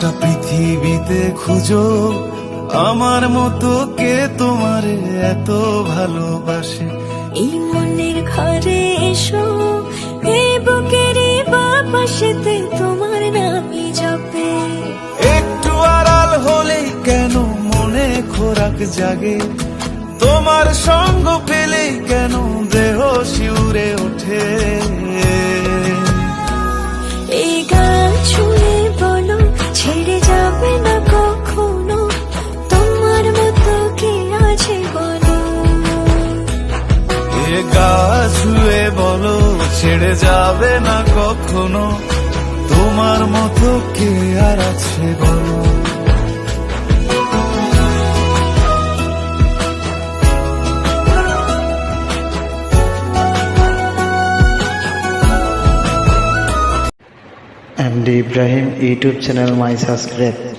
গোটা পৃথিবীতে খুঁজো আমার মতো কে তোমারে এত ভালোবাসে। এই মনের ঘরে এসো, এই বুকেরই বাপাশেতে তোমার নামই জপে। একটু আড়াল হলেই কেন মনে খোরাক জাগে, তোমার সঙ্গ পেলেই কেন দেহ শিউরে ওঠে। এই গান শুনে বলো ছেড়ে যাবে না কখনো, তোমার মতো কে আছে বলো। এ গা ছুঁয়ে বলো ছেড়ে যাবে না কখনো, তোমার মতো কে আর আছে বলো। MD Ibrahim YouTube channel my subscribe.